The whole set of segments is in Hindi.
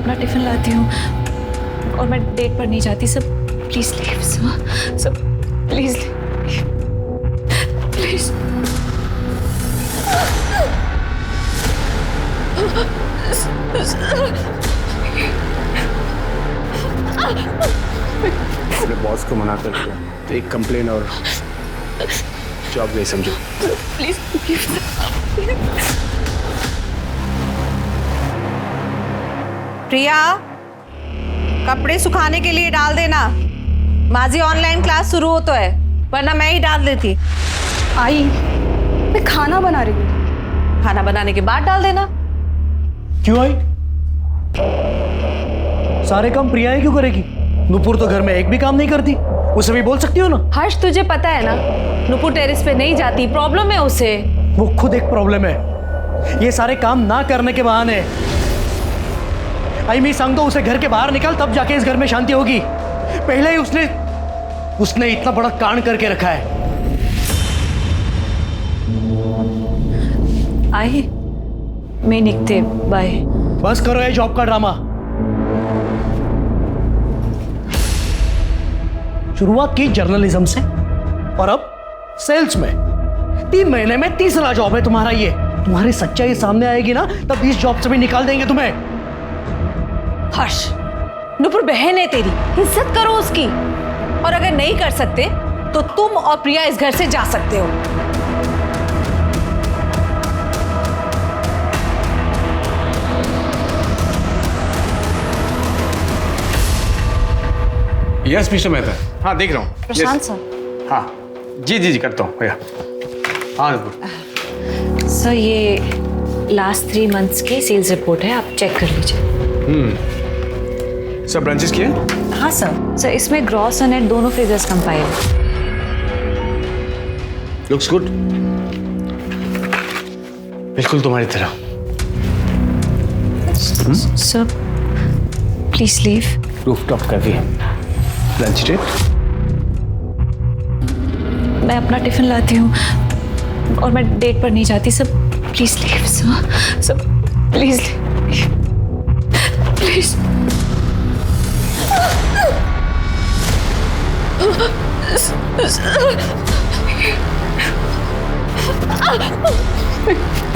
अपना टिफिन लाती हूँ और मैं डेट पर नहीं जाती। सब प्लीज लीव सर, सब प्लीज प्लीज। अपने बॉस को मना कर दिया तो एक कंप्लेन और जॉब नहीं समझो। प्लीज प्रिया, कपड़े सुखाने के लिए डाल देना। माजी ऑनलाइन क्लास शुरू हो तो है, वरना मैं ही डाल देती। आई, मैं खाना बना रही हूँ। खाना बनाने के बाद डाल देना। क्यों आई? सारे काम प्रिया ही क्यों करेगी? नुपुर तो घर में एक भी काम नहीं करती, उसे भी बोल सकती हो ना। हर्ष, तुझे पता है ना, नुपुर टेरेस पे नहीं जाती, प्रॉब्लम है उसे। वो खुद एक प्रॉब्लम है, ये सारे काम ना करने के बहाने। आई मी संग तो उसे घर के बाहर निकाल, तब जाके इस घर में शांति होगी। पहले ही उसने इतना बड़ा कांड करके रखा है। आई मैं निकते, बाय। बस करो ये जॉब का ड्रामा। शुरुआत की जर्नलिज्म से और अब सेल्स में। 3 महीने में तीसरा जॉब है तुम्हारा ये। तुम्हारी सच्चाई सामने आएगी ना, तब इस जॉब से भी निकाल देंगे तुम्हें। हर्ष, नुपुर बहन है तेरी, इज्जत करो उसकी। और अगर नहीं कर सकते तो तुम और प्रिया इस घर से जा सकते हो। यस मिस्टर मेहता, हाँ देख रहा हूँ। प्रशांत सर। हाँ जी जी जी करता हूँ भैया। हाँ नुपुर। सर ये लास्ट 3 मंथ्स की सेल्स रिपोर्ट है, आप चेक कर लीजिए। सब ब्रांचेस किए? हाँ सर इसमें ग्रॉस और नेट दोनों फिगर्स कंपाइल है। लुक्स गुड, बिल्कुल तुम्हारी तरह। Sir please leave. रूफटॉप कर दिए। Lunch date? मैं अपना टिफिन लाती हूँ और मैं डेट पर नहीं जाती। सब प्लीज लीव सर, सब प्लीज प्लीज।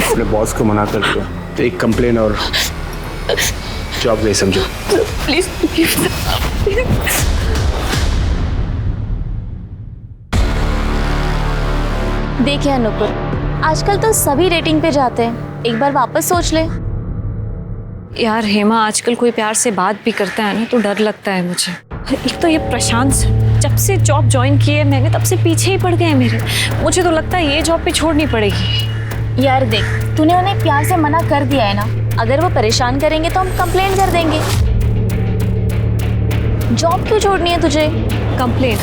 अपने बॉस को मना कर दिया तो एक कंप्लेन और जॉब नहीं समझो। प्लीज देखिए अनुपुर, आजकल तो सभी रेटिंग पे जाते हैं, एक बार वापस सोच ले। यार हेमा, आजकल कोई प्यार से बात भी करता है ना तो डर लगता है मुझे। एक तो ये प्रशांत जब से जॉब ज्वाइन की है मैंने, तब से पीछे ही पड़ गए हैं मेरे। मुझे तो लगता है ये जॉब पे छोड़नी पड़ेगी। यार देख, तूने उन्हें प्यार से मना कर दिया है ना, अगर वो परेशान करेंगे तो हम कंप्लेंट कर देंगे। जॉब क्यों छोड़नी है तुझे? कंप्लेन?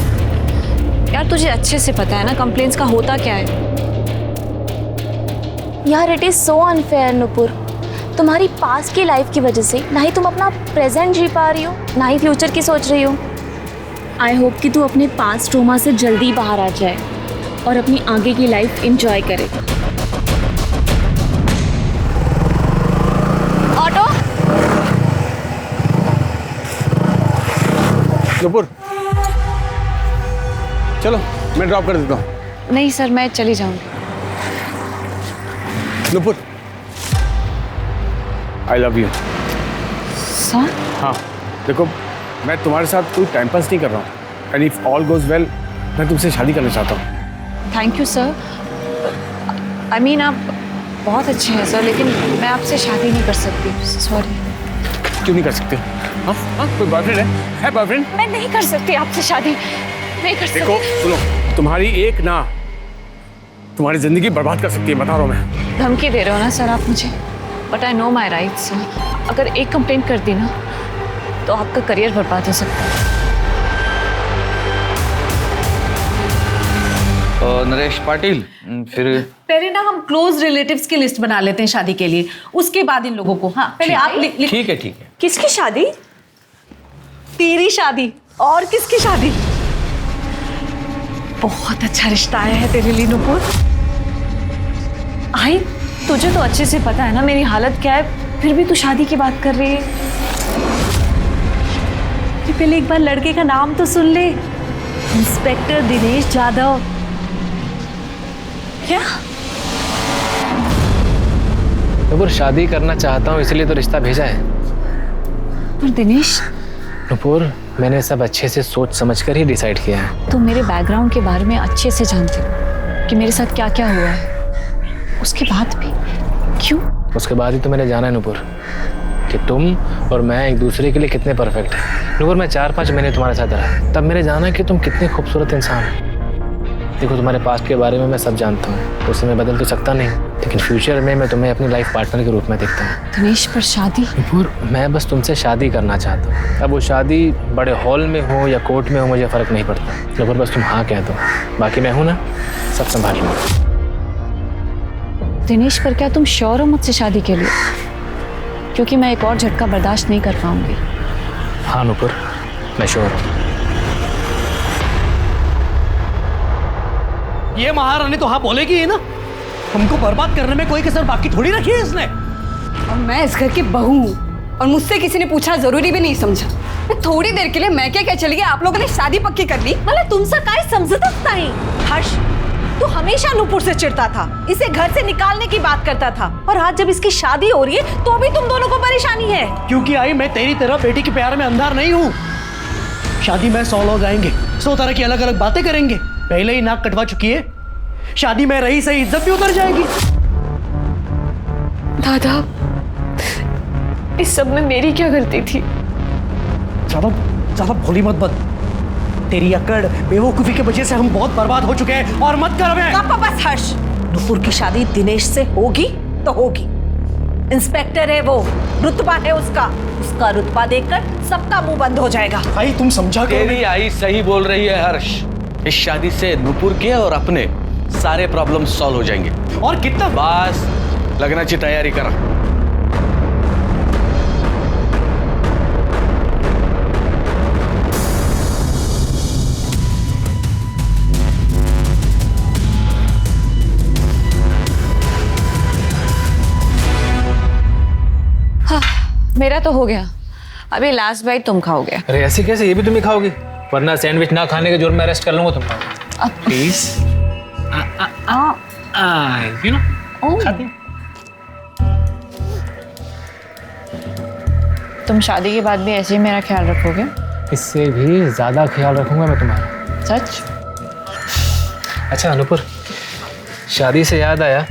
यार तुझे अच्छे से पता है ना कंप्लेंट्स का होता क्या है। यार it is so unfair Nupur, तुम्हारी पास्ट की लाइफ की वजह से ना ही तुम अपना प्रेजेंट जी पा रही हो, ना ही फ्यूचर की सोच रही हो। आई होप कि तू अपने पास्ट ट्रॉमा से जल्दी बाहर आ जाए और अपनी आगे की लाइफ एंजॉय करे। ऑटो। नुपुर चलो, मैं ड्रॉप कर देता हूँ। नहीं सर, मैं चली जाऊंगी। Nupur I love you. Sir? हाँ देखो, मैं तुम्हारे साथ कोई टाइम पास नहीं कर रहा हूँ। And if all goes well, मैं तुमसे शादी करना चाहता हूँ। Thank you sir. I mean आप बहुत अच्छे हैं सर, लेकिन मैं आपसे शादी नहीं कर सकती। सॉरी। क्यों नहीं कर सकते? हाँ हाँ, कोई बॉयफ्रेंड है बॉयफ्रेंड? मैं नहीं कर सकती आपसे शादी, नहीं कर सकती। देखो सुनो, तुम्हारी एक ना तुम्हारी जिंदगी बर्बाद कर सकती है, बता रहा हूँ मैं। धमकी दे रहे हो ना सर आप मुझे? But I know my rights. अगर एक कंप्लेंट कर दी ना तो आपका करियर बर्बाद हो सकता है। नरेश पाटिल, फिर पहले ना हम क्लोज रिलेटिव्स की लिस्ट बना लेते हैं शादी के लिए, उसके बाद इन लोगों को। हाँ पहले आप ठीक है। किसकी शादी? तेरी शादी। और किसकी शादी? बहुत अच्छा रिश्ता आया है तेरे लिए नुपुर। आई तुझे तो अच्छे से पता है ना मेरी हालत क्या है, फिर भी तू शादी की बात कर रही है। अरे पहले एक बार लड़के का नाम तो सुन ले, इंस्पेक्टर दिनेश जाधव। क्या? नुपुर शादी करना चाहता हूँ इसलिए तो रिश्ता भेजा है। पर दिनेश, नुपुर मैंने सब अच्छे से सोच समझकर ही डिसाइड किया है। तुम मेरे बैकग्राउंड के बारे में अच्छे से जानते हो कि मेरे साथ क्या क्या हुआ है। उसके बाद भी क्यों? उसके बाद ही तो मैंने जाना है नुपुर कि तुम और मैं एक दूसरे के लिए कितने परफेक्ट हैं। नुपुर मैं 4-5 महीने तुम्हारे साथ रहा, तब मैंने जाना कि तुम कितने खूबसूरत इंसान हो। देखो तुम्हारे पास्ट के बारे में मैं सब जानता हूँ, उसे मैं बदल तो सकता नहीं, लेकिन फ्यूचर में मैं तुम्हें अपनी लाइफ पार्टनर के रूप में देखता हूँ। दिनेश, पर शादी? नुपुर मैं बस तुमसे शादी करना चाहता हूँ। अब वो शादी बड़े हॉल में हो या कोर्ट में हो मुझे फ़र्क नहीं पड़ता। नुपुर बस तुम हाँ कह दो, बाकी मैं हूँ ना, सब संभाल लूँगा। दिनेश, पर क्या तुम श्योर हो मुझसे शादी के लिए? क्योंकि मैं एक और झटका बर्दाश्त नहीं कर पाऊंगी। हाँ नुपुर, मैं श्योर हूँ। ये महारानी तो हाँ बोलेगी ही ना। हमको बर्बाद करने में कोई कसर बाकी थोड़ी रखी है इसने। और मैं इस घर की बहू हूँ और मुझसे किसी ने पूछना जरूरी भी नहीं समझा। मैं थोड़ी देर के लिए मैं क्या चली गई, आप लोगों ने शादी पक्की कर ली। मतलब तुमसे काय समझतच नहीं। हर्ष, तू हमेशा नूपुर से चिढ़ता था, इसे घर से निकालने की बात करता था, और आज जब इसकी शादी हो रही है तो भी तुम दोनों को परेशानी है। क्योंकि आई मैं तेरी तरह बेटी के प्यार में अंधार नहीं हूँ। शादी में 100 लोग आएंगे, 100 तरह की अलग अलग बातें करेंगे। पहले ही नाक कटवा चुकी है, शादी में रही सही इज्जत भी उतर जाएगी। दादा, इस सब में मेरी क्या गलती थी? ज्यादा भोली मत बन। तेरी अकड़ बेवकूफी की वजह से हम बहुत बर्बाद हो चुके हैं। और मत कर हमें। बस हर्ष, नूपुर की शादी दिनेश से होगी तो होगी। इंस्पेक्टर है वो, रुतबा है उसका। उसका रुतबा देखकर सबका मुंह बंद हो जाएगा। भाई तुम समझा करो। तेरी आई सही बोल रही है हर्ष। इस शादी से नुपुर के और अपने सारे प्रॉब्लम सॉल्व हो जाएंगे। और कितना बस लगना की तैयारी करा। हाँ, मेरा तो हो गया। अभी लास्ट बाइट तुम खाओगे। अरे ऐसे कैसे, ये भी तुम ही खाओगी? वरना सैंडविच ना खाने के जुर्म में अरेस्ट कर लूंगा तुमको। प्लीज यू नो खाती। तुम शादी के बाद भी ऐसे ही मेरा ख्याल रखोगे? इससे भी ज्यादा ख्याल रखूंगा मैं तुम्हारा। सच? अच्छा अनुपुर, शादी से याद आया,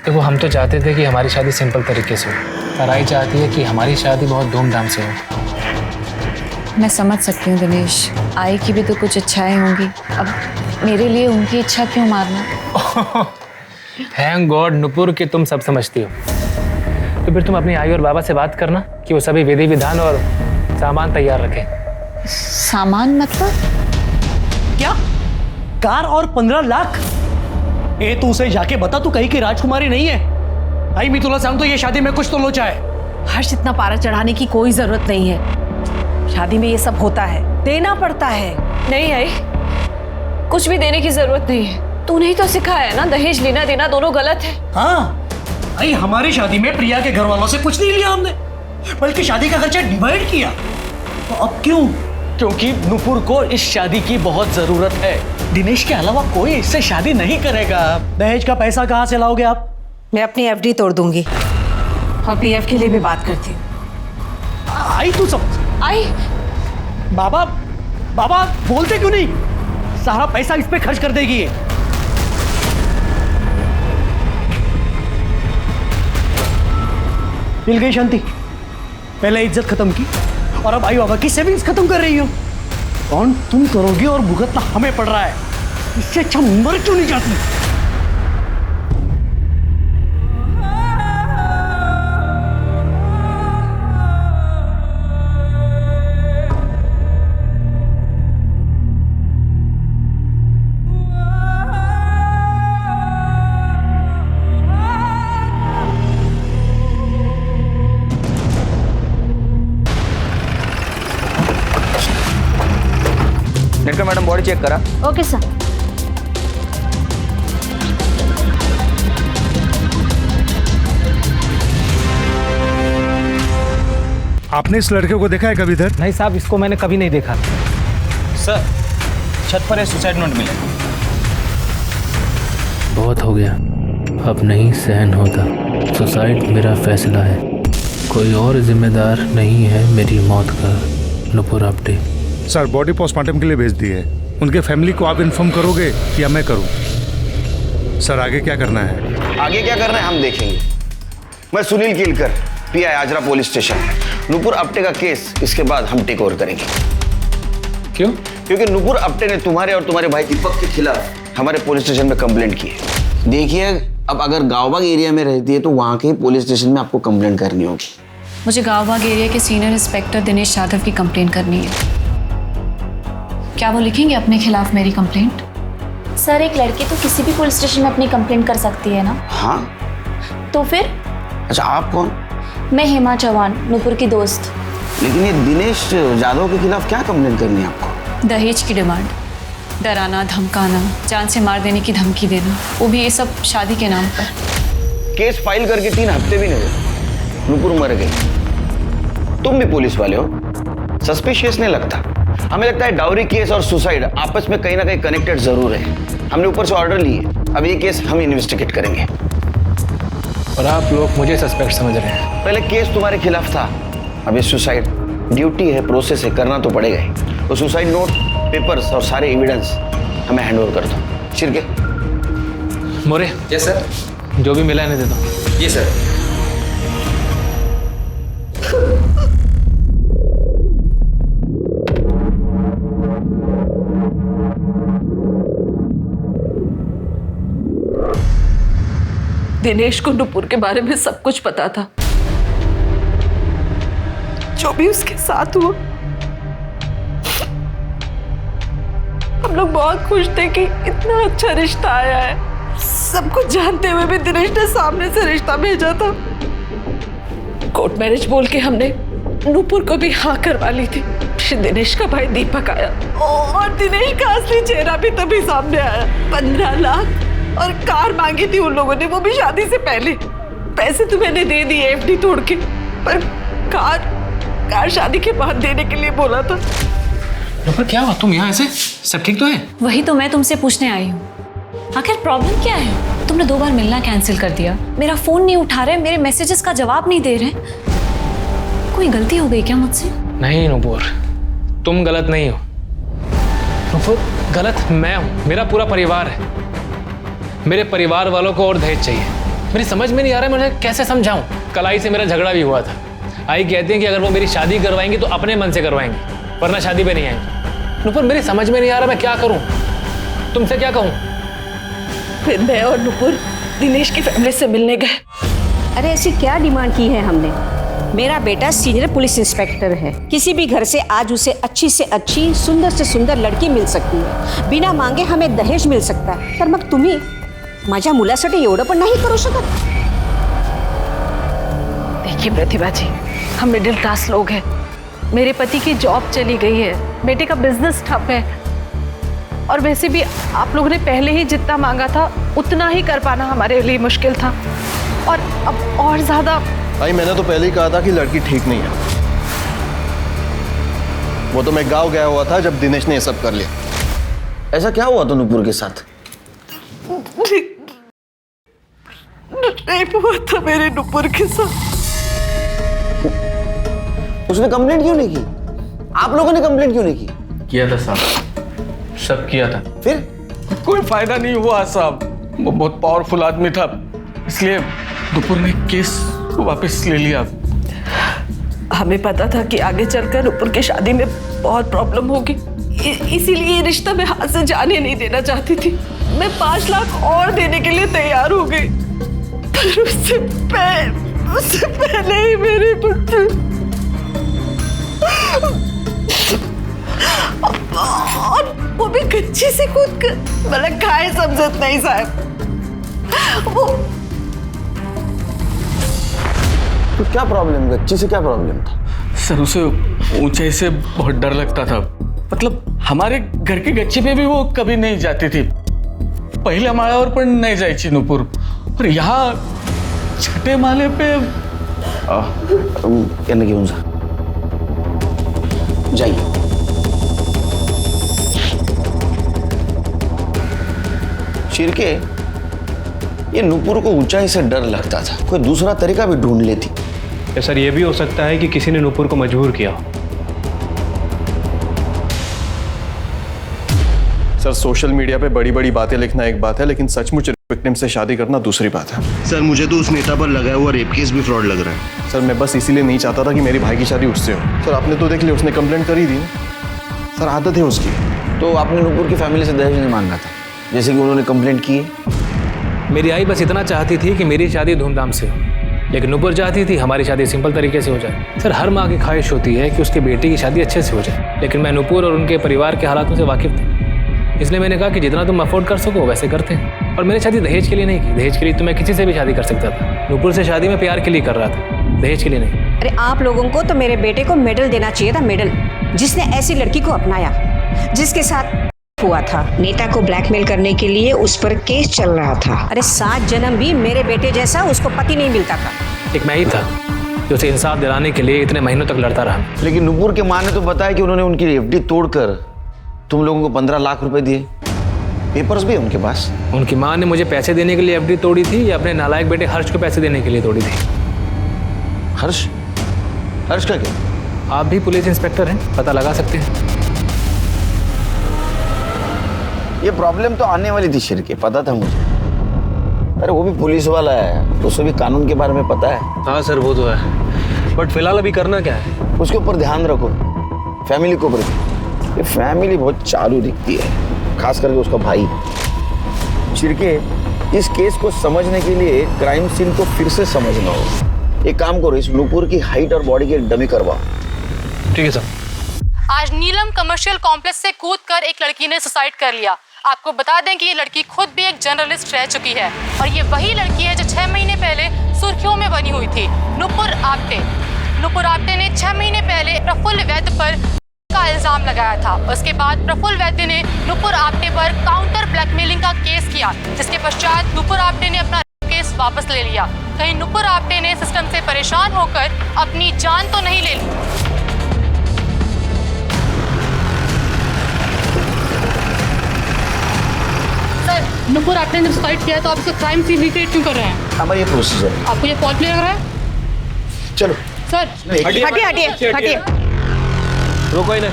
देखो हम तो चाहते थे कि हमारी शादी सिंपल तरीके से हो, और आई चाहती है कि हमारी शादी बहुत धूमधाम से हो। मैं समझ सकती हूँ दिनेश, आई की भी तो कुछ इच्छाएं होंगी। अब मेरे लिए उनकी इच्छा क्यों मारना? थैंक गॉड नुपुर कि तुम सब समझती हो। तो फिर तुम अपनी आई और बाबा से बात करना कि वो सभी विधि विधान और सामान तैयार रखें। सामान मतलब? क्या? कार और 15 लाख? ए तू उसे जाके बता तू कहीं की राजकुमारी नहीं है। आई मैं तुला सांगतो ये शादी में कुछ तो लोचा है। हर्ष, इतना पारा चढ़ाने की कोई जरूरत नहीं है। शादी में ये सब होता है, देना पड़ता है। नहीं आई, कुछ भी देने की जरूरत नहीं है। तूने ही तो सिखाया है ना, दहेज लेना देना दोनों गलत है। हाँ आई, हमारी शादी में प्रिया के घर वालों से कुछ नहीं लिया हमने, बल्कि शादी का खर्चा डिवाइड किया। तो अब क्यों? क्योंकि नुपुर को इस शादी की बहुत जरूरत है। दिनेश के अलावा कोई इससे शादी नहीं करेगा। दहेज का पैसा कहाँ से लाओगे आप? मैं अपनी एफडी तोड़ दूंगी और पीएफ के लिए भी बात करती हूँ। आई तू सब आई, बाबा बाबा बोलते क्यों नहीं? सारा पैसा इस पे खर्च कर देगी ये। मिल गई शांति। पहले इज्जत खत्म की और अब आई बाबा की सेविंग्स खत्म कर रही हो। कौन तुम करोगे और भुगतना हमें पड़ रहा है। इससे अच्छा मर क्यों नहीं जाती? नेटकर मैडम बॉडी चेक करा। Okay sir. आपने इस लड़के को देखा है कभी इधर? नहीं साहब, इसको मैंने कभी नहीं देखा। सर छत पर सुसाइड नोट मिला। बहुत हो गया, अब नहीं सहन होता। सुसाइड मेरा फैसला है, कोई और जिम्मेदार नहीं है मेरी मौत का। Nupur Apte. Sir body postmortem के लिए भेज दी है। उनके फैमिली को आप इन्फॉर्म करोगे या मैं करूं? सर आगे क्या करना है? आगे क्या करना है हम देखेंगे। मैं Sunil Kilkar, PI Ajara police station. Nupur Apte का केस इसके बाद हम टेक ओवर करेंगे। क्यों? क्योंकि नुपुर आप्टे ने तुम्हारे और तुम्हारे भाई दीपक के खिलाफ हमारे पुलिस स्टेशन में कंप्लेंट की है। देखिए, अब अगर गांवबाग एरिया में रहती है तो वहां के पुलिस स्टेशन में आपको कंप्लेंट करनी होगी। मुझे गांवबाग एरिया के सीनियर इंस्पेक्टर दिनेश यादव की कंप्लेंट करनी है। क्या वो लिखेंगे अपने खिलाफ मेरी कंप्लेंट? सर एक लड़की तो किसी भी पुलिस स्टेशन में अपनी कंप्लेंट कर सकती है ना? हाँ। तो फिर? अच्छा, आप कौन? मैं हेमा चौहान, नुपुर की दोस्त। लेकिन ये दिनेश यादव के खिलाफ क्या कंप्लेंट करनी है आपको? दहेज की डिमांड, डराना, धमकाना, जान से मार देने की धमकी देना, वो भी ये सब शादी के नाम पर। केस फाइल करके 3 हफ्ते भी नहीं हुए, नुपुर मर गई। तुम भी पुलिस वाले हो, सस्पिशियस नहीं लगता? हमें लगता है डाउरी केस और सुसाइड आपस में कहीं ना कहीं कनेक्टेड जरूर है। हमने ऊपर से ऑर्डर लिए, अब ये केस हम इन्वेस्टिगेट करेंगे। और आप लोग मुझे सस्पेक्ट समझ रहे हैं? पहले केस तुम्हारे खिलाफ था, अब ये सुसाइड। ड्यूटी है, प्रोसेस है, करना तो पड़ेगा ही। वो सुसाइड नोट, पेपर्स और सारे एविडेंस हमें हैंड ओवर कर दो। शिरके। मोरे। Yes sir. जो भी मिला है दे दो। ये सर। दिनेश को नुपुर के बारे में सब कुछ पता था। जो भी उसके साथ हुआ, हम लोग बहुत खुश थे कि इतना अच्छा रिश्ता आया है। सब कुछ जानते हुए भी दिनेश ने सामने से रिश्ता भेजा था। कोर्ट मैरिज बोल के हमने नुपुर को भी हाँ करवा ली थी। फिर दिनेश का भाई दीपक आया और दिनेश का असली चेहरा भी तभी सामने आया। 15 लाख और कार मांगी थी उन लोगों ने, वो भी शादी से पहले। पैसे तो मैंने दे दिए एफडी तोड़ के, पर कार शादी के बाद देने के लिए बोला था। पर क्या हुआ? तुम यहाँ ऐसे? सब ठीक तो है? वही तो मैं तुमसे पूछने आई हूँ। आखिर प्रॉब्लम क्या है? तुमने 2 बार मिलना कैंसिल कर दिया, मेरा फोन नहीं उठा रहे, मेरे मैसेजेस का जवाब नहीं दे रहे। कोई गलती हो गई क्या मुझसे? नहीं नुपुर, तुम गलत नहीं हो। नुपुर, गलत मैं हूँ, मेरा पूरा परिवार है। मेरे परिवार वालों को और दहेज चाहिए। मेरी समझ में नहीं आ रहा है मैं कैसे समझाऊं। कलाई से मेरा झगड़ा भी हुआ था। आई कहती हैं कि अगर वो मेरी शादी करवाएंगी तो अपने मन से करवाएंगी, वरना शादी पे नहीं आएंगी। नुपुर, मेरी समझ में नहीं आ रहा मैं क्या करूं, तुमसे क्या कहूं? फिर मैं और नुपुर दिनेश की फैमिली से मिलने गए। अरे ऐसी क्या डिमांड की है हमने? मेरा बेटा सीनियर पुलिस इंस्पेक्टर है। किसी भी घर से आज उसे अच्छी से अच्छी, सुंदर से सुंदर लड़की मिल सकती है। बिना मांगे हमें दहेज मिल सकता है। तर मग तुम्ही माझ्या मुलासाठी एवढं पण नाही करू शकत? देखिए प्रतिभा जी, हम मिडिल क्लास लोग हैं। मेरे पति की जॉब चली गई है, बेटे का बिजनेस ठप है, और वैसे भी आप लोगों ने पहले ही जितना मांगा था उतना ही कर पाना हमारे लिए मुश्किल था। और अब और ज्यादा। भाई मैंने तो पहले ही कहा था कि लड़की ठीक नहीं है। वो तो मैं गांव गया हुआ था जब दिनेश ने ये सब कर लिया। ऐसा क्या हुआ था नुपुर के साथ? रेप हुआ था मेरे नुपुर के साथ। उसने कंप्लेंट क्यों नहीं की? आप लोगों ने कंप्लेंट क्यों नहीं की? किया था साहब, सब किया था। फिर कोई फायदा नहीं हुआ साहब। वो बहुत पावरफुल आदमी था, इसलिए नुपुर ने केस वापस ले लिया। हमें पता था कि आगे चलकर नुपुर की शादी में बहुत प्रॉब्लम होगी, इसीलिए ये रिश्ता मैं हाथ से जाने नहीं देना चाहती थी। मैं 5 लाख और देने के लिए तैयार हो गई, पर उससे पहले ही मेरे बच्चे और वो भी गच्ची से कूद कर, मतलब खाए समझत नहीं साहब। वो तो क्या प्रॉब्लम, गच्ची से क्या प्रॉब्लम था? सर उसे ऊंचाई से बहुत डर लगता था। मतलब हमारे घर की गच्ची पे भी वो कभी नहीं जाती थी। पहिल्या माळ्यावर पण नाही जायची नुपुर, और यहाँ 6ठे माले पे यांना घेऊन जा। जाइए। शिर्के, ये नुपुर को ऊंचाई से डर लगता था, कोई दूसरा तरीका भी ढूंढ लेती। सर ये भी हो सकता है कि किसी ने नुपुर को मजबूर किया हो। सर सोशल मीडिया पे बड़ी बड़ी बातें लिखना एक बात है, लेकिन सचमुच विक्टिम से शादी करना दूसरी बात है। सर मुझे तो उस नेता पर लगाया हुआ रेप केस भी फ्रॉड लग रहा है। सर मैं बस इसीलिए नहीं चाहता था कि मेरी भाई की शादी उससे हो। सर आपने तो देख लिया, उसने कंप्लेंट कर ही दी। सर आदत है उसकी। तो आपने नुपुर की फैमिली से दहेज नहीं मांगा था, जैसे कि उन्होंने कंप्लेंट की है? मेरी आई बस इतना चाहती थी कि मेरी शादी धूमधाम से हो, लेकिन नुपुर चाहती थी हमारी शादी सिंपल तरीके से हो जाए। सर हर माँ की ख्वाहिश होती है कि उसके बेटी की शादी अच्छे से हो जाए, लेकिन मैं नुपुर और उनके परिवार के हालातों से वाकिफ था, इसलिए मैंने कहा कि जितना तुम अफोर्ड कर सको वैसे करते हैं। और मैंने शादी दहेज के लिए नहीं की, दहेज के लिए तो मैं किसी से भी शादी कर सकता था। नुपुर से शादी मैं प्यार के लिए कर रहा था, दहेज के लिए नहीं। अरे आप लोगों को तो मेरे बेटे को मेडल देना चाहिए था, मेडल, जिसने ऐसी लड़की को अपनाया, जिसके साथ हुआ था। नेता को ब्लैकमेल करने के लिए उस पर केस चल रहा था। अरे 7 जन्म भी मेरे बेटे जैसा उसको पति नहीं मिलता था। एक मैं ही था जो उसे इंसाफ दिलाने के लिए इतने महीनों तक लड़ता रहा। लेकिन नुपुर के माँ ने तो बताया कि उन्होंने उनकी एफडी तोड़कर तुम लोगों को 15 लाख रुपए दिए। पेपर्स भी है उनके पास। उनकी माँ ने मुझे पैसे देने के लिए एफडी तोड़ी थी या अपने नालायक बेटे हर्ष को पैसे देने के लिए तोड़ी थी? हर्ष? हर्ष का क्या? आप भी पुलिस इंस्पेक्टर हैं, पता लगा सकते हैं। ये प्रॉब्लम तो आने वाली थी शिर्के, पता था मुझे। अरे वो भी पुलिस वाला है, तो उसे भी कानून के बारे में पता है। हाँ सर वो तो है, बट फिलहाल अभी करना क्या है? उसके ऊपर ध्यान रखो, फैमिली के ऊपर। ये फैमिली बहुत चालू दिखती है, खास करके उसका भाई। शिर्के, इस केस को समझने के लिए क्राइम सीन को फिर से समझना होगा। एक काम करो, इस नुपुर की हाइट और बॉडी की डमी करवाओ। ठीक है सर। आज नीलम कमर्शियल कॉम्प्लेक्स से कूदकर एक लड़की ने सुसाइड कर लिया। आपको बता दें कि ये लड़की खुद भी एक जर्नलिस्ट रह चुकी है और ये वही लड़की है जो 6 महीने पहले सुर्खियों में बनी हुई थी, नुपुर आप्टे। नुपुर आप्टे ने 6 महीने पहले प्रफुल्ल वैद्य पर का इल्जाम लगाया था। उसके बाद प्रफुल्ल वैद्य ने नुपुर आप्टे पर काउंटर ब्लैकमेलिंग का केस किया, जिसके पश्चात नुपुर आप्टे ने अपना केस वापस ले लिया। कहीं नुपुर आप्टे ने सिस्टम से परेशान होकर अपनी जान तो नहीं ले ली? नुपुर आप्टे ने सुसाइड किया है, तो आप इसका क्राइम सीन रिक्रिएट क्यों कर रहे हैं? हमारा ये प्रोसीजर है। आपको ये फॉल्ट लग रहा है? चलो सर हटिए हटिए हटिए। रोको इन्हें।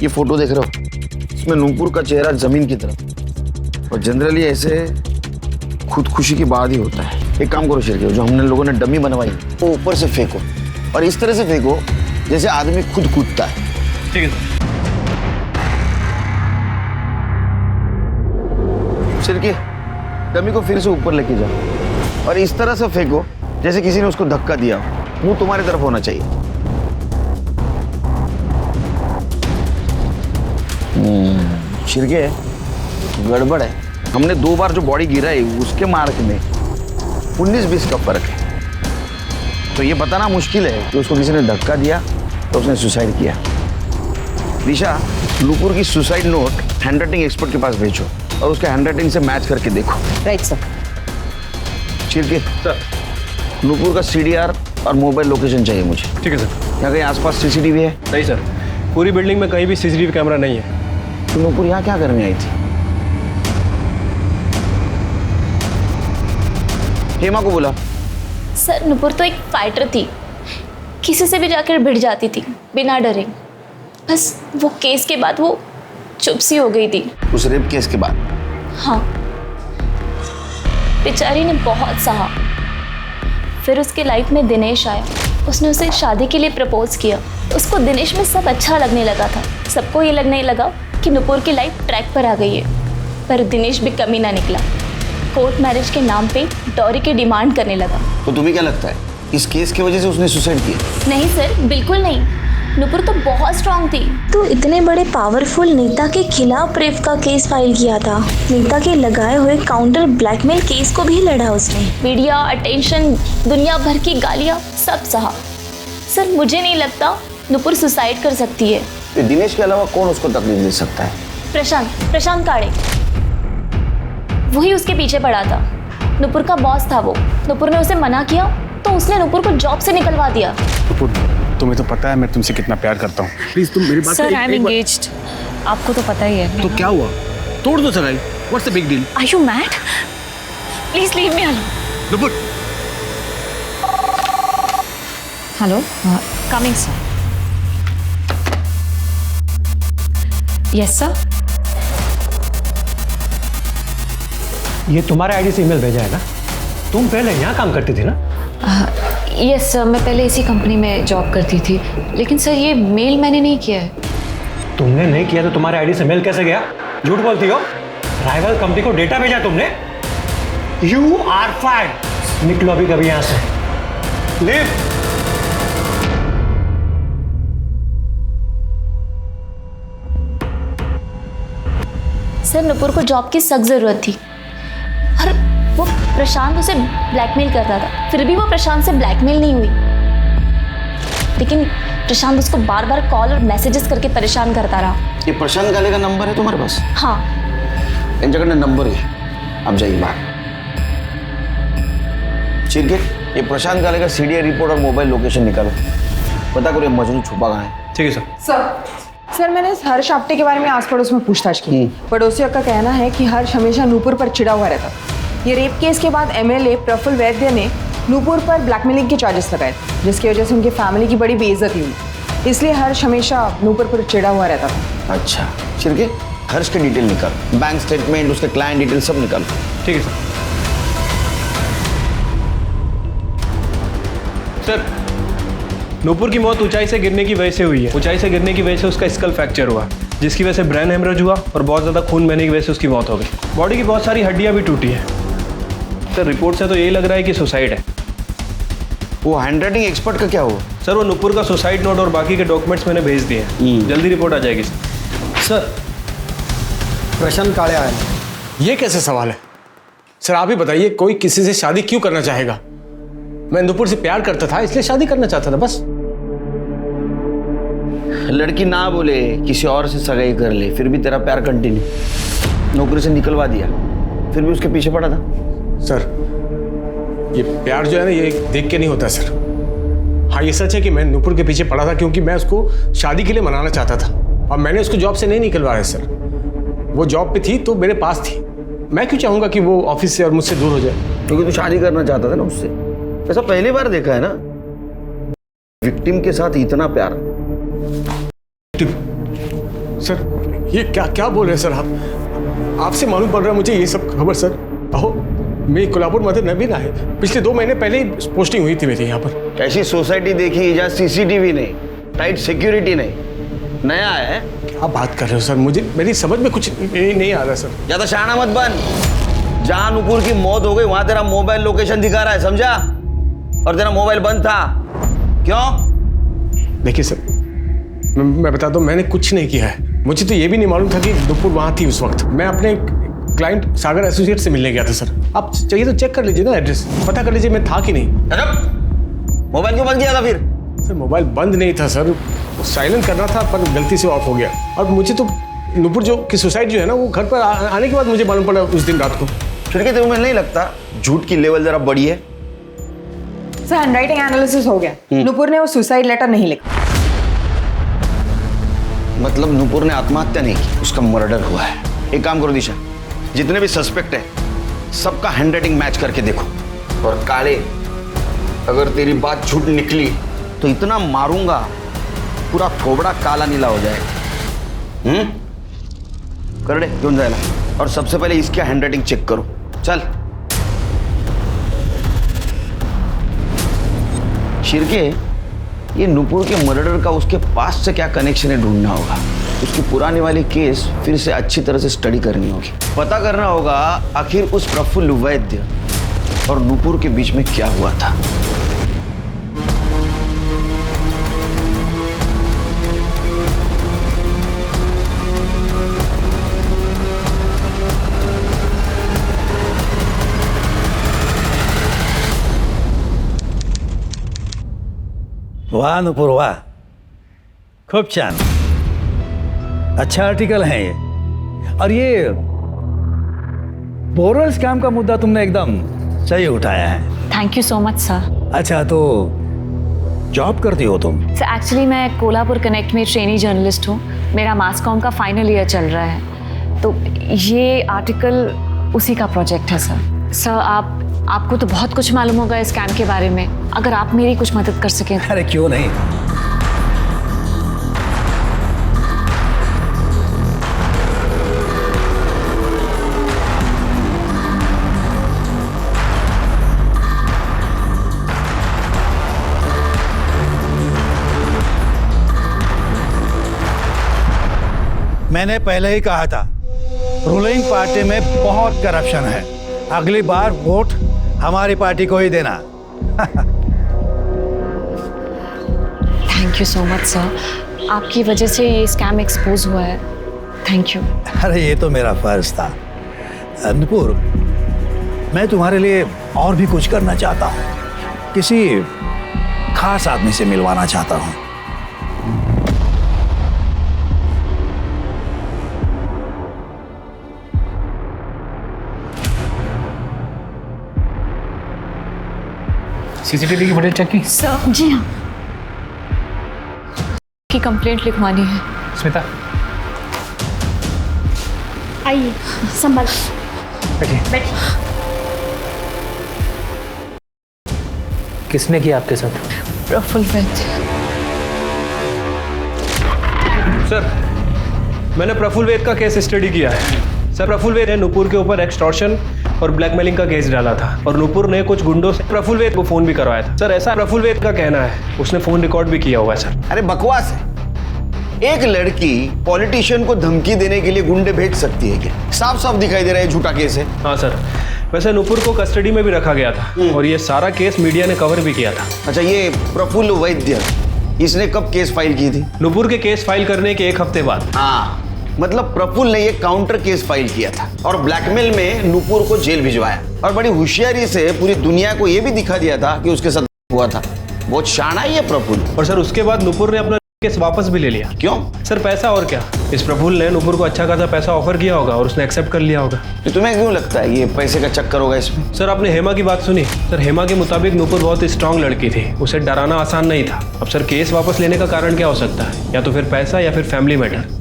ये फोटो देख रहे हो, इसमें नुपुर का चेहरा जमीन की तरफ, और जनरली ऐसे खुदकुशी के बाद ही होता है। एक काम करो शिर्के, जो हमने लोगों ने डमी बनवाई वो ऊपर से फेंको, और इस तरह से फेंको जैसे आदमी खुद कूदता है। ठीक है सर। शिर्के, डमी को फिर से ऊपर लेके जाओ और इस तरह से फेंको जैसे किसी ने उसको धक्का दिया हो। मुंह तुम्हारी तरफ होना चाहिए। शिर्के, गड़बड़ है। हमने 2 बार जो बॉडी गिराई उसके मार्क में 19-20 का फर्क है। तो ये बताना मुश्किल है कि उसको किसी ने धक्का दिया तो उसने सुसाइड किया। दिशा, नुपुर की सुसाइड नोट हैंडराइटिंग एक्सपर्ट के पास भेजो और उसके हैंडराइटिंग से मैच करके देखो। Right sir. Shirke sir, Nupur का CDR और मोबाइल लोकेशन चाहिए मुझे। ठीक है सर। यहाँ कहीं आसपास CCTV है? नहीं सर, पूरी बिल्डिंग में कहीं भी CCTV कैमरा नहीं है। तो नुपुर यहाँ क्या करने आई थी? हेमा को बोला। सर नुपुर तो एक फाइटर थी, किसी से भी जाकर भिड़ जाती थी बिना डरे। बस वो केस के बाद वो चुप सी हो गई थी। उस रेप केस के बाद? हाँ, बेचारी ने बहुत सहा। फिर उसके लाइफ में दिनेश आया, उसने उसे शादी के लिए प्रपोज किया। उसको दिनेश में सब अच्छा लगने लगा था। सबको ये लगने लगा कि नुपुर की लाइफ ट्रैक पर आ गई है, पर दिनेश भी कमी ना निकला। कोर्ट मैरिज के नाम पे डॉरी की डिमांड करने लगा। तो तुम्हें क्या लगता है इस केस की वजह से उसने सुसाइड किया? नहीं सर, बिल्कुल नहीं। नुपुर तो बहुत स्ट्रांग थी। तो इतने बड़े पावरफुल नेता के खिलाफ रेप का केस फाइल किया था। नेता के लगाए हुए काउंटर ब्लैकमेल केस को भी लड़ा उसने। मीडिया अटेंशन, दुनिया भर की गालियाँ, सब सहा। सर मुझे नहीं लगता नुपुर सुसाइड कर सकती है। तो दिनेश के अलावा कौन उसको तकलीफ दे सकता है? प्रशांत काड़े, वही उसके पीछे पड़ा था। नुपुर का बॉस था वो। नुपुर ने उसे मना किया तो उसने नुपुर को जॉब से निकलवा दिया। नुपुर, तुम्हें तो पता है मैं तुमसे कितना प्यार करता हूँ। प्लीज तुम मेरी बात सर आई एम एंगेज्ड, आपको तो पता ही है। तो क्या हुआ? तोड़ दो सगाई। What's the big deal? Are you mad? Please leave me alone. Nupur. Hello, coming sir. Yes sir. ये तुम्हारे आईडी से ईमेल भेजा है ना? तुम पहले यहाँ काम करती थी ना? यस सर, मैं पहले इसी कंपनी में जॉब करती थी, लेकिन सर ये मेल मैंने नहीं किया है। तुमने नहीं किया तो तुम्हारे आईडी से मेल कैसे गया? झूठ बोलती हो। राइवल कंपनी को डेटा भेजा तुमने। You are fired. निकलो अभी कभी यहाँ से। लीव। सर नुपुर को जॉब की सख्त जरूरत थी और वो प्रशांत उसे ब्लैकमेल कर रहा था, फिर भी वो प्रशांत से ब्लैकमेल नहीं हुई। लेकिन प्रशांत उसको बार बार कॉल और मैसेजेस करके परेशान करता रहा। ये प्रशांत गाले का नंबर है तुम्हारे पास? हाँ। इन जगह नंबर है, आप जाइए बाहर। चिरके, ये प्रशांत गाले का सीडीआई रिपोर्ट और मोबाइल लोकेशन निकालो। पता करो ये मजनू छुपा कहाँ है। ठीक है सर। सर मैंने हर्ष आप्टे के बारे में आस पड़ोस में पूछताछ की। पड़ोसियों का कहना है कि हर्ष हमेशा नूपुर पर चिढ़ा हुआ रहता। ये रेप केस के बाद एमएलए प्रफुल्ल वैद्य ने नूपुर पर ब्लैकमेलिंग के चार्जेस लगाए, जिसकी वजह से उनकी फैमिली की बड़ी बेइज्जती हुई। इसलिए हर्ष हमेशा नूपुर पर चिढ़ा हुआ रहता था। अच्छा चिरके, हर्ष के डिटेल निकाल, बैंक स्टेटमेंट, उसके क्लाइंट डिटेल सब निकाल। ठीक है सर। नूपुर की मौत ऊंचाई से गिरने की वजह से हुई है। ऊंचाई से गिरने की वजह से उसका स्कल फ्रैक्चर हुआ, जिसकी वजह से ब्रेन हेमरेज हुआ और बहुत ज़्यादा खून बहने की वजह से उसकी मौत हो गई। बॉडी की बहुत सारी हड्डियां भी टूटी है। सर रिपोर्ट से तो यही लग रहा है कि सुसाइड है। वो हैंडराइटिंग एक्सपर्ट का क्या हुआ? सर वो नूपुर का सुसाइड नोट और बाकी के डॉक्यूमेंट्स मैंने भेज दिए हैं, जल्दी रिपोर्ट आ जाएगी सर। प्रशांत काले आया। ये कैसे सवाल है सर? आप ही बताइए, कोई किसी से शादी क्यों करना चाहेगा? मैं नूपुर से प्यार करता था इसलिए शादी करना चाहता था बस। लड़की ना बोले किसी और से सगाई कर ले, फिर भी तेरा प्यार कंटिन्यू। नौकरी से निकलवा दिया, फिर भी उसके पीछे पड़ा था। सर ये प्यार जो है ना, ये देख के नहीं होता सर। हाँ ये सच है कि मैं नूपुर के पीछे पड़ा था क्योंकि मैं उसको शादी के लिए मनाना चाहता था, और मैंने उसको जॉब से नहीं निकलवाया सर। वो जॉब पे थी तो मेरे पास थी। मैं क्यों चाहूंगा कि वो ऑफिस से और मुझसे दूर हो जाए? क्योंकि तू शादी करना चाहता था ना उससे। ऐसा पहली बार देखा है ना, विक्टिम के साथ इतना प्यार। सर ये क्या क्या बोल रहे हैं सर आप? आपसे मालूम पड़ रहा है मुझे ये सब खबर सर। अहो मेरी कोल्हापुर मदर नवीन है, पिछले 2 महीने पहले ही पोस्टिंग हुई थी मेरी यहाँ पर। ऐसी सोसाइटी देखी जहाँ सीसीटीवी नहीं, टाइट सिक्योरिटी नहीं, नया है। क्या बात कर रहे हो सर? मुझे मेरी समझ में कुछ नहीं आ रहा सर। ज्यादा शाना मत बन। जहाँ नूपुर की मौत हो गई वहां तेरा मोबाइल लोकेशन दिखा रहा है, समझा? और तेरा मोबाइल बंद था। क्यों? देखिए सर, मैं बता दूं, मैंने कुछ नहीं किया है। मुझे तो ये भी नहीं मालूम था कि नूपुर वहां थी उस वक्त। मैं अपने क्लाइंट सागर एसोसिएट से मिलने गया था सर। आप चाहिए तो चेक कर लीजिए ना, एड्रेस पता कर लीजिए मैं था कि नहीं। मोबाइल क्यों बंद किया था फिर? सर मोबाइल बंद नहीं था सर, साइलेंट करना था पर गलती से ऑफ हो गया। और मुझे तो नूपुर जो की सुसाइड जो है ना, वो घर पर आने के बाद मुझे मालूम पड़ा उस दिन रात को। फिर तुम्हें नहीं लगता झूठ की लेवल जरा बड़ी है? सर हैंडराइटिंग एनालिसिस हो गया। नूपुर ने वो सुसाइड लेटर नहीं लिखा। मतलब नूपुर ने आत्महत्या नहीं की, उसका मर्डर हुआ है। एक काम करो दिशा, जितने भी सस्पेक्ट है सबका हैंडराइटिंग मैच करके देखो। और काले, अगर तेरी बात झूठ निकली तो इतना मारूंगा पूरा थोबड़ा काला नीला हो जाएगा। कर दे, क्यों जाएगा? और सबसे पहले इसकी हैंडराइटिंग चेक करो। चल शिरके, ये नूपुर के मर्डर का उसके पास से क्या कनेक्शन है ढूंढना होगा। उसकी पुरानी वाली केस फिर से अच्छी तरह से स्टडी करनी होगी। पता करना होगा आखिर उस प्रफुल्ल वैद्य और नूपुर के बीच में क्या हुआ था। वाह नुपुर वाह, खूब छान, अच्छा आर्टिकल है ये। और ये बोरल स्कैम का मुद्दा तुमने एकदम सही उठाया है। Thank you so much sir. अच्छा, तो जॉब करती हो तुम? सर एक्चुअली मैं कोल्हापुर कनेक्ट में ट्रेनी जर्नलिस्ट हूँ। मेरा मास कॉम का फाइनल ईयर चल रहा है, तो ये आर्टिकल उसी का प्रोजेक्ट है सर। सर आपको तो बहुत कुछ मालूम होगा इस स्कैम के बारे में, अगर आप मेरी कुछ मदद कर सकें। अरे क्यों नहीं। मैंने पहले ही कहा था, रूलिंग पार्टी में बहुत करप्शन है। अगली बार वोट हमारी पार्टी को ही देना। Thank you so much sir, आपकी वजह से ये स्कैम एक्सपोज हुआ है। Thank you. अरे ये तो मेरा फर्ज था। नुपुर, मैं तुम्हारे लिए और भी कुछ करना चाहता हूँ। किसी खास आदमी से मिलवाना चाहता हूँ। सीसीटीवी की फुटेज चेक की? सर जी हाँ, की कंप्लेंट लिखवानी है। स्मिता आइए, संभल बैठिए। किसने किया आपके साथ? प्रफुल्ल वैद्य। सर, मैंने प्रफुल्ल वैद्य का केस स्टडी किया है। सर, प्रफुल्ल वैद्य ने नुपुर के ऊपर एक्सटॉर्शन और ब्लैकमेलिंग का केस डाला था और नुपुर ने कुछ गुंडों से प्रफुल्ल वैद्य को फोन भी करवाया था। सर, ऐसा प्रफुल्ल वैद्य का कहना है, उसने फोन रिकॉर्ड भी किया हुआ है सर। अरे बकवास है। एक लड़की पॉलिटिशियन को धमकी देने के लिए गुंडे भेज सकती है क्या? साफ साफ दिखाई दे रहा है झूठा केस है। हाँ सर, वैसे नुपुर को कस्टडी में भी रखा गया था और ये सारा केस मीडिया ने कवर भी किया था। अच्छा, ये प्रफुल्ल वैद्य, इसने कब केस फाइल की थी? नुपुर के केस फाइल करने के एक हफ्ते बाद। हाँ, मतलब प्रफुल्ल ने ये काउंटर केस फाइल किया था और ब्लैकमेल में नुपुर को जेल भिजवाया और बड़ी होशियारी से पूरी दुनिया को ये भी दिखा दिया था कि उसके साथ हुआ था। बहुत शाना ही है प्रफुल्ल। और सर, उसके बाद नुपुर ने अपना केस वापस भी ले लिया। क्यों? सर, पैसा और क्या। इस प्रफुल्ल ने नुपुर को अच्छा खासा पैसा ऑफर किया होगा और उसने एक्सेप्ट कर लिया होगा। तो तुम्हें क्यों लगता है ये पैसे का चक्कर होगा इसमें? सर, आपने हेमा की बात सुनी? सर, हेमा के मुताबिक नुपुर बहुत स्ट्रांग लड़की थी, उसे डराना आसान नहीं था। अब सर, केस वापस लेने का कारण क्या हो सकता है? या तो फिर पैसा या फिर फैमिली मैटर।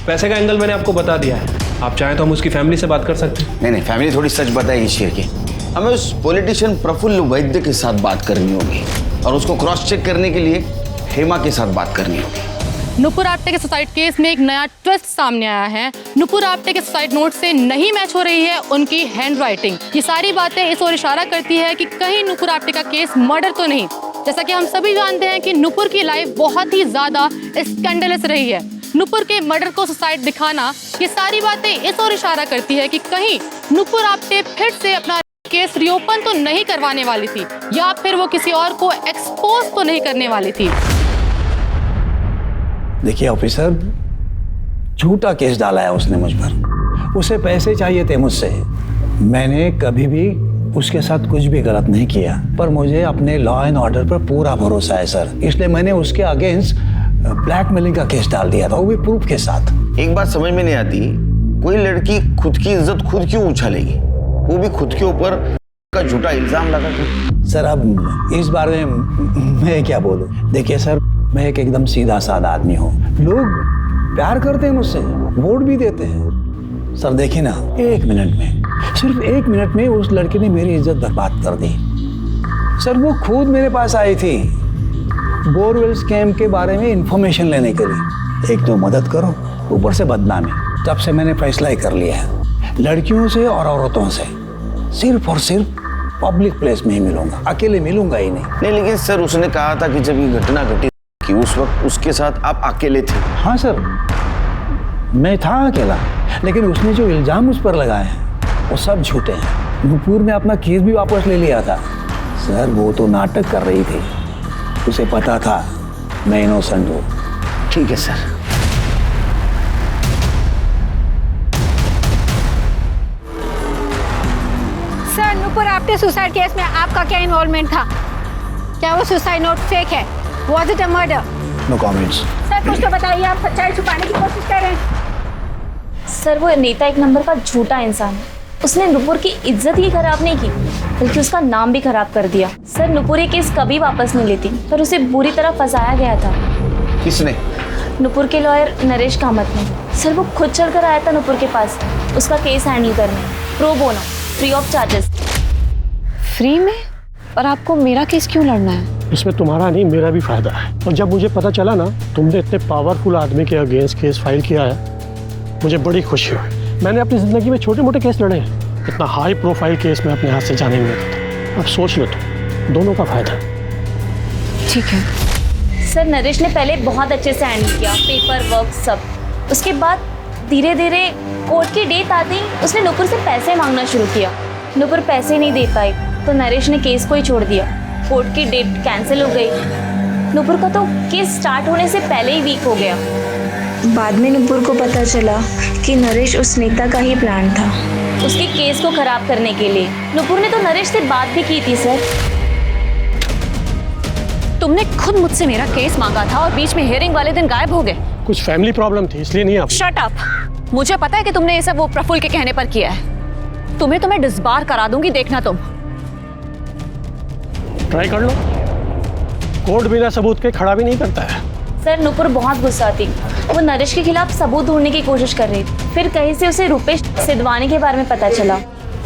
पैसे का एंगल मैंने आपको बता दिया है, आप चाहें तो हम उसकी फैमिली से बात कर सकते हैं। नहीं, फैमिली थोड़ी सच बताएगी शेर की। हमें उस पॉलिटिशियन प्रफुल्ल वैद्य के साथ बात करनी होगी और उसको क्रॉस चेक करने के लिए हेमा के साथ बात करनी होगी। नुपुर आप्टे के सुसाइड केस में एक नया ट्विस्ट सामने आया है। नुपुर आप्टे के सुसाइड नोट से नहीं मैच हो रही है उनकी हैंड राइटिंग। ये सारी बातें इस ओर इशारा करती है कि कहीं नुपुर आप्टे का केस मर्डर तो नहीं। जैसा कि हम सभी जानते हैं कि नुपुर की लाइफ बहुत ही ज्यादा स्कैंडलस रही है। नुपुर के मर्डर को सुसाइड दिखाना, ये सारी बातें इस ओर इशारा करती है कि कहीं नुपुर आप्टे फिर से अपना केस रिओपन तो नहीं करवाने वाली थी या फिर वो किसी और को एक्सपोज तो नहीं करने वाली थी। देखिए ऑफिसर, झूठा केस डाला है उसने मुझ पर। उसे पैसे चाहिए थे मुझसे। मैंने कभी भी उसके साथ कुछ भी गलत नहीं किया, पर मुझे अपने लॉ एंड ऑर्डर पर पूरा भरोसा है सर। इसलिए मैंने उसके अगेंस्ट ब्लैकमेलिंग का केस डाल दिया था, वो भी प्रूफ के साथ। एक बात समझ में नहीं आती, कोई लड़की खुद की इज्जत खुद क्यों उछालेगी, वो भी खुद के ऊपर का झूठा इल्जाम लगा कर। सर, अब इस बारे में मैं क्या बोलूं? देखिए सर, मैं एक एकदम सीधा साधा आदमी हूँ। लोग प्यार करते हैं मुझसे, वोट भी देते हैं। सर देखिए ना, 1 मिनट में, सिर्फ 1 मिनट में उस लड़की ने मेरी इज्जत बर्बाद कर दी। सर, वो खुद मेरे पास आई थी बोरवेल स्कैम के बारे में इंफॉर्मेशन लेने के लिए। एक तो मदद करो, ऊपर से बदनामी। तब से मैंने फैसला ही कर लिया है, लड़कियों से और औरतों से सिर्फ और सिर्फ पब्लिक प्लेस में ही मिलूंगा, अकेले मिलूंगा ही नहीं। लेकिन सर, उसने कहा था कि जब ये घटना घटी कि उस वक्त उसके साथ आप अकेले थे। हाँ सर, मैं था अकेला, लेकिन उसने जो इल्जाम उस पर लगाए हैं वो सब झूठे हैं। नुपुर ने अपना केस भी वापस ले लिया था। सर, वो तो नाटक कर रही थी, उसे पता था मैं इनोसेंट हूँ। ठीक है sir. Sir, Nupur Apte suicide case में आपका क्या इन्वॉल्वमेंट था? क्या वो सुसाइड नोट फेक है? Was it a murder? No comments. Sir, कुछ तो बताइए, आप सच्चाई छुपाने की कोशिश कर रहे हैं। सर, वो नेता एक नंबर का झूठा इंसान है। उसने नुपुर की इज्जत ही खराब नहीं की, बल्कि उसका नाम भी खराब कर दिया। सर नुपुर ये केस कभी वापस नहीं लेती, पर उसे बुरी तरह फंसाया गया था। किसने? नुपुर के लॉयर नरेश कामत ने। सर वो खुद चलकर आया था नुपुर के पास उसका केस हैंडल करने, pro bono, free of charges. Free में? और आपको मेरा केस क्यों लड़ना है? इसमें तुम्हारा नहीं मेरा भी फायदा है। और जब मुझे पता चला ना तुमने इतने पावरफुल आदमी के अगेंस्ट केस फाइल किया है, मुझे बड़ी खुशी हुई। मैंने अपनी ज़िंदगी में छोटे मोटे केस लड़े हैं, इतना हाई प्रोफाइल केस मैं अपने हाथ से जाने नहीं देता। अब सोच लो तुम, दोनों का फायदा। ठीक है सर नरेश ने पहले बहुत अच्छे से हैंडल किया, पेपर वर्क सब। उसके बाद धीरे धीरे कोर्ट की डेट आती उसने नुपुर से पैसे मांगना शुरू किया। नुपुर पैसे नहीं दे पाई तो नरेश ने केस को ही छोड़ दिया। कोर्ट की डेट कैंसिल हो गई। नुपुर का तो केस स्टार्ट होने से पहले ही वीक हो गया। बाद में नुपुर को पता चला कि नरेश उस नेता का ही प्लान था उसके केस को खराब करने के लिए। नुपुर ने तो नरेश से बात भी की थी सर। तुमने खुद मुझसे मेरा केस मांगा था और बीच में हियरिंग वाले दिन गायब हो गए। कुछ फैमिली प्रॉब्लम थी इसलिए नहीं आ पाई। Shut up. मुझे पता है कि तुमने ये सब वो प्रफुल्ल के कहने पर किया है। तुम्हें तो मैं डिसबार करा दूंगी, देखना तुम। ट्राई कर लो, कोर्ट बिना सबूत के खड़ा भी नहीं करता है। सर नुपुर बहुत गुस्सा थी। वो नरेश के खिलाफ सबूत ढूंढने की कोशिश कर रही थी। फिर कहीं से उसे रुपेश सिद्धवानी के बारे में पता चला।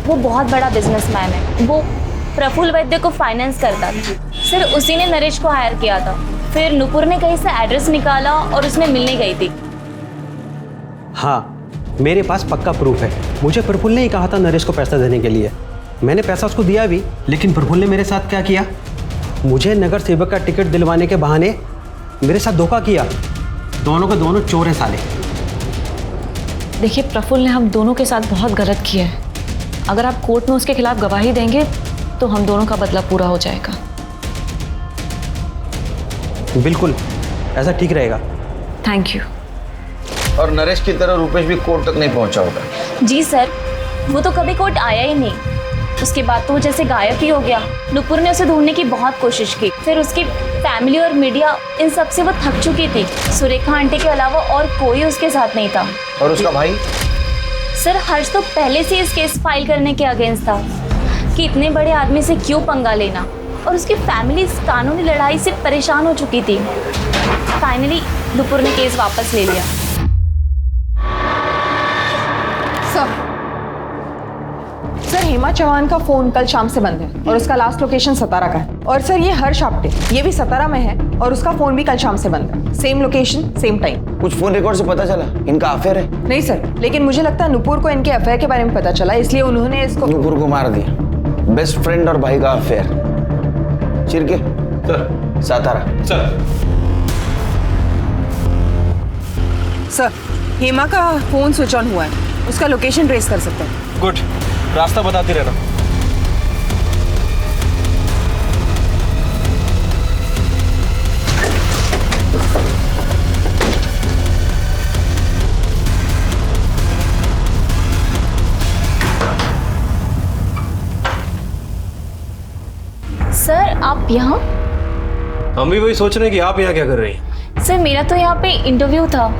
वो बहुत बड़ा बिजनेसमैन है। वो प्रफुल्ल वैद्य को फाइनेंस करता था। सर उसी ने नरेश को हायर किया था। फिर नुपुर ने कहीं से एड्रेस निकाला और उसमें मिलने गई थी। हाँ, मेरे पास पक्का प्रूफ है। मुझे प्रफुल्ल ने ही कहा था नरेश को पैसा देने के लिए। मैंने पैसा उसको दिया भी, लेकिन प्रफुल्ल ने मेरे साथ क्या किया, मुझे नगर सेवक का टिकट दिलवाने के बहाने मेरे साथ धोखा किया। दोनों के दोनों चोर हैं साले। देखिए प्रफुल्ल ने हम दोनों के साथ बहुत गलत किया है। अगर आप कोर्ट में उसके खिलाफ गवाही देंगे तो हम दोनों का बदला पूरा हो जाएगा। बिल्कुल, ऐसा ठीक रहेगा। Thank you. और नरेश की तरह रुपेश भी कोर्ट तक नहीं पहुंचा होगा। जी सर, वो तो कभी कोर्ट आया ही नहीं। उसके बाद तो वो जैसे गायब ही हो गया। नुपुर ने उसे ढूंढने की बहुत कोशिश की। फिर उसकी फैमिली और मीडिया इन सब से वो थक चुकी थी। सुरेखा आंटी के अलावा और कोई उसके साथ नहीं था। और उसका भाई? सर हर्ष तो पहले से इस केस फाइल करने के अगेंस्ट था कि इतने बड़े आदमी से क्यों पंगा लेना। और उसकी फैमिली इस कानूनी लड़ाई से परेशान हो चुकी थी। फाइनली नुपुर ने केस वापस ले लिया। सर हेमा चौहान का फोन कल शाम से बंद है और उसका लास्ट लोकेशन सतारा का है। और सर ये हर्ष आप्टे, ये भी सतारा में है और उसका फोन भी कल शाम से बंद है। Same location same time. कुछ फोन रिकॉर्ड से पता चला इनका अफेयर है? नहीं सर, लेकिन मुझे लगता है नुपुर को इनके अफेयर के बारे में पता चला, इसलिए उन्होंने इसको नुपुर को मार दिया। बेस्ट फ्रेंड और भाई का affair. Chirke sir, Satara sir Hema का फोन स्विच ऑन हुआ है, उसका लोकेशन ट्रेस कर सकते हैं। गुड, रास्ता बताती रहना। सर आप यहाँ? हम भी वही सोच रहे हैं कि आप यहाँ क्या कर रही हैं। सर मेरा तो यहाँ पे इंटरव्यू था।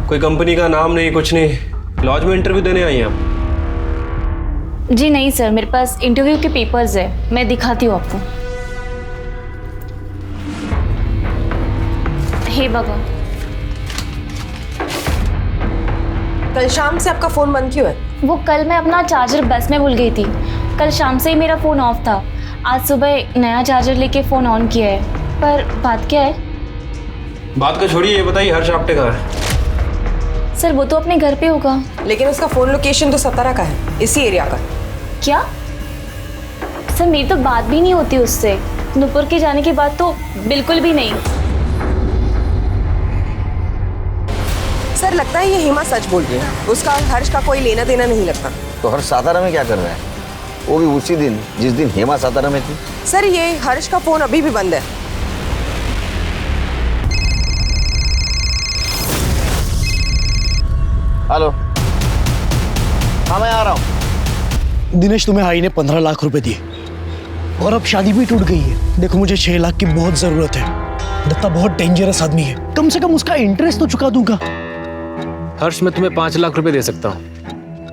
कोई कंपनी का नाम नहीं, कुछ नहीं, लॉज में इंटरव्यू देने आई हैं आप? जी नहीं सर, मेरे पास इंटरव्यू के पेपर्स है, मैं दिखाती हूँ आपको। हे बाबा। कल शाम से आपका फोन बंद क्यों है? वो कल मैं अपना चार्जर बस में भूल गई थी। कल शाम से ही मेरा फ़ोन ऑफ था। आज सुबह नया चार्जर लेके फ़ोन ऑन किया है। पर बात क्या है? बात का छोड़िए, ये बताइए हर्ष आप्टे कहाँ है? सर वो तो अपने घर पे होगा। लेकिन उसका फोन लोकेशन तो सतारा का है, इसी एरिया का। क्या? सर मेरी तो बात भी नहीं होती उससे। नुपुर के जाने के बाद तो बिल्कुल भी नहीं। सर लगता है ये हेमा सच बोल रही है, उसका हर्ष का कोई लेना देना नहीं लगता। तो हर्ष सातारा में क्या कर रहा है? वो भी उसी दिन जिस दिन हेमा सातारा में थी। सर ये हर्ष का फोन अभी भी बंद है। हेलो, हाँ मैं आ रहा हूँ। दिनेश तुम्हें आई ने 15 लाख रुपए दिए और अब शादी भी टूट गई है। देखो मुझे 6 लाख की बहुत जरूरत है। दत्ता बहुत डेंजरस आदमी है, कम से कम उसका इंटरेस्ट तो चुका दूंगा। हर्ष मैं तुम्हें 5 लाख रुपए दे सकता हूँ,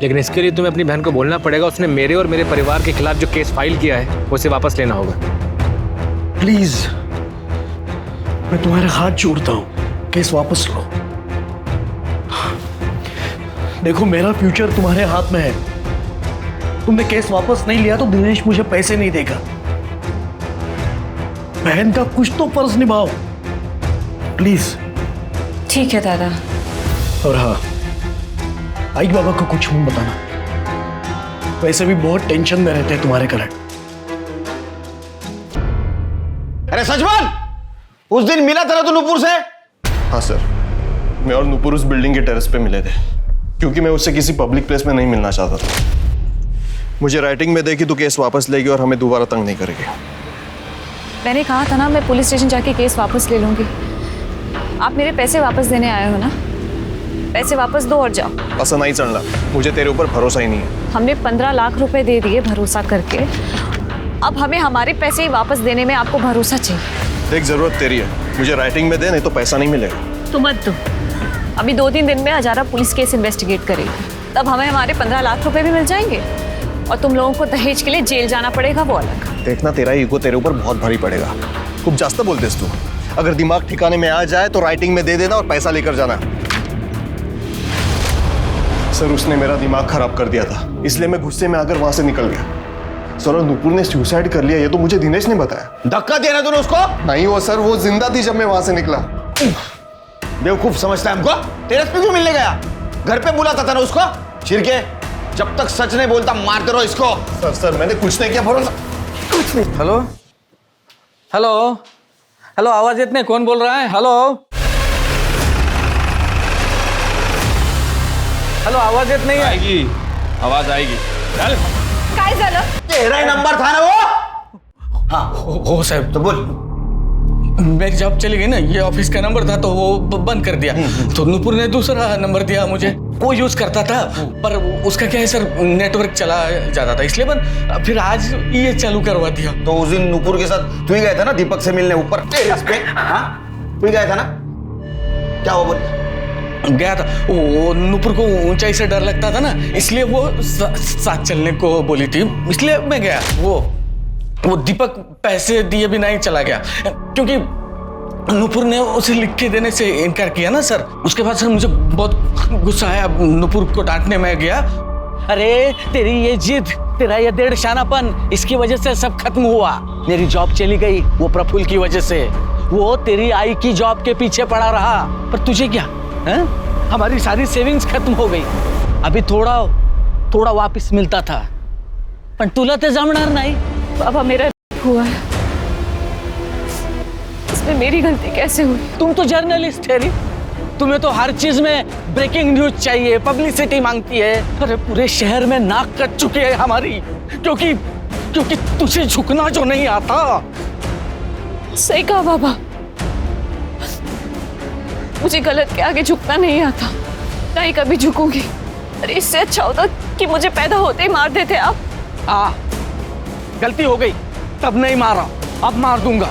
लेकिन इसके लिए तुम्हें अपनी बहन को बोलना पड़ेगा, उसने मेरे और मेरे परिवार के खिलाफ जो केस फाइल किया है उसे वापस लेना होगा। प्लीज, मैं तुम्हारे हाथ जोड़ता हूं, केस वापस लो। देखो, मेरा फ्यूचर तुम्हारे हाथ में है। तुमने केस वापस नहीं लिया तो दिनेश मुझे पैसे नहीं देगा। बहन का कुछ तो फर्ज निभाओ प्लीज। ठीक है दादा। और हाँ, आई बाबा को कुछ मत बताना, वैसे भी बहुत टेंशन में रहते हैं तुम्हारे कारण। अरे सचमन, उस दिन मिला था तू नूपुर से? हाँ सर, मैं और नूपुर उस बिल्डिंग के टेरेस पे मिले थे, क्योंकि मैं उससे किसी पब्लिक प्लेस में नहीं मिलना चाहता था। मुझे राइटिंग में देखी तो केस वापस लेगी और हमें दोबारा तंग नहीं करेगी। मैंने कहा था ना, मैं पुलिस स्टेशन जाके केस वापस ले लूंगी। आप मेरे पैसे वापस देने आए हो ना, पैसे वापस दो और जाओ। ऐसा नहीं चलना, मुझे तेरे ऊपर भरोसा ही नहीं है। हमने 15 लाख रुपए दे दिए भरोसा करके, अब हमें हमारे पैसे ही वापस देने में आपको भरोसा चाहिए। देख, जरूरत तेरी है, मुझे राइटिंग में दे, नहीं तो पैसा नहीं मिलेगा। तो मत दो, अभी 2-3 दिन में हजारा पुलिस केस इन्वेस्टिगेट करेगी, तब हमें हमारे 15 लाख रुपए भी मिल जाएंगे और तुम लोगों को दहेज के लिए जेल जाना पड़ेगा, वो अलग। देखना, तेरा ईगो तेरे ऊपर बहुत भारी पड़ेगा। खूब जास्त बोलतेस तू। अगर दिमाग ठिकाने में आ जाए तो राइटिंग में दे देना और पैसा लेकर जाना। सर, उसने मेरा दिमाग खराब कर दिया था, इसलिए मैं गुस्से में आकर वहां से निकल गया। सर, और नूपुर ने सुसाइड कर लिया, ये तो मुझे दिनेश ने बताया। धक्का दिया ना तूने उसको? नहीं, वो सर, वो जिंदा थी जब मैं वहां से निकला। बेवकूफ समझता है हमको? टेरेस पे क्यों मिलने गया? घर पे बुलाता था ना उसको। छिरके, जब तक सच नहीं बोलता मारते रहो इसको। सर, मैंने कुछ नहीं किया, भरोसा। हेलो हेलो हेलो, आवाज इतने कौन बोल रहा है? हेलो हेलो, आवाज इतनी नहीं आएगी, आवाज आएगी। चल, काय झालं? तेरा ही नंबर था ना वो? हाँ हो साहब। तो बोल। मेरी जॉब चली गई ना, ये ऑफिस का नंबर था तो वो बंद कर दिया, तो नूपुर ने दूसरा नंबर दिया मुझे, वो यूज करता था, पर उसका क्या है सर, नेटवर्क चला जाता था, इसलिए बंद। फिर आज ये चालू करवा दिया। तो उस दिन नूपुर के साथ तू ही गया था ना दीपक से मिलने ऊपर टेरेस पे? हाँ, तू ही गया था ना? क्या हुआ बोल? गया था, वो नूपुर को ऊंचाई से डर लगता था ना, इसलिए वो साथ चलने को बोली थी, इसलिए मैं गया। वो दीपक पैसे दिए भी नहीं चला गया, क्योंकि नूपुर ने उसे लिख के देने से इनकार किया ना सर। उसके बाद सर मुझे बहुत गुस्सा आया, नूपुर को डांटने में गया। अरे तेरी ये जिद, तेरा ये डेढ़ शानापन, इसकी वजह से सब खत्म हुआ। मेरी जॉब चली गई वो प्रफुल्ल की वजह से। वो तेरी आई की जॉब के पीछे पड़ा रहा, पर तुझे क्या है? हमारी सारी सेविंग्स खत्म हो गई। अभी थोड़ा वापस मिलता था, पण तुला ते जमणार नाही। बाबा, मेरा हुआ है, इसमें मेरी गलती कैसे हुई? तुम तो जर्नलिस्ट है री, तुम्हें तो हर चीज में ब्रेकिंग न्यूज चाहिए, पब्लिसिटी मांगती है। अरे पूरे शहर में नाक कट चुकी है हमारी, क्योंकि तुझे झुकना जो नहीं आता। सही कहा बाबा, मुझे गलत के आगे झुकना नहीं आता, ना ही कभी झुकूंगी। अरे इससे अच्छा होता कि मुझे पैदा होते ही मार देते आप। गलती हो गई, तब नहीं मारा, अब मार दूंगा।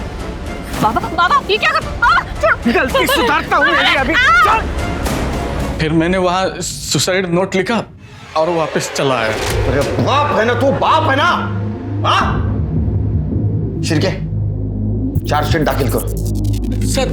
बाबा ये क्या कर? गलती सुधारता हूँ मेरी अभी। फिर मैंने वहां सुसाइड नोट लिखा और वापस चला आया। अरे बाप है ना तू, बाप है ना? हाँ, शिरके, चार्जशीट दाखिल करो। सर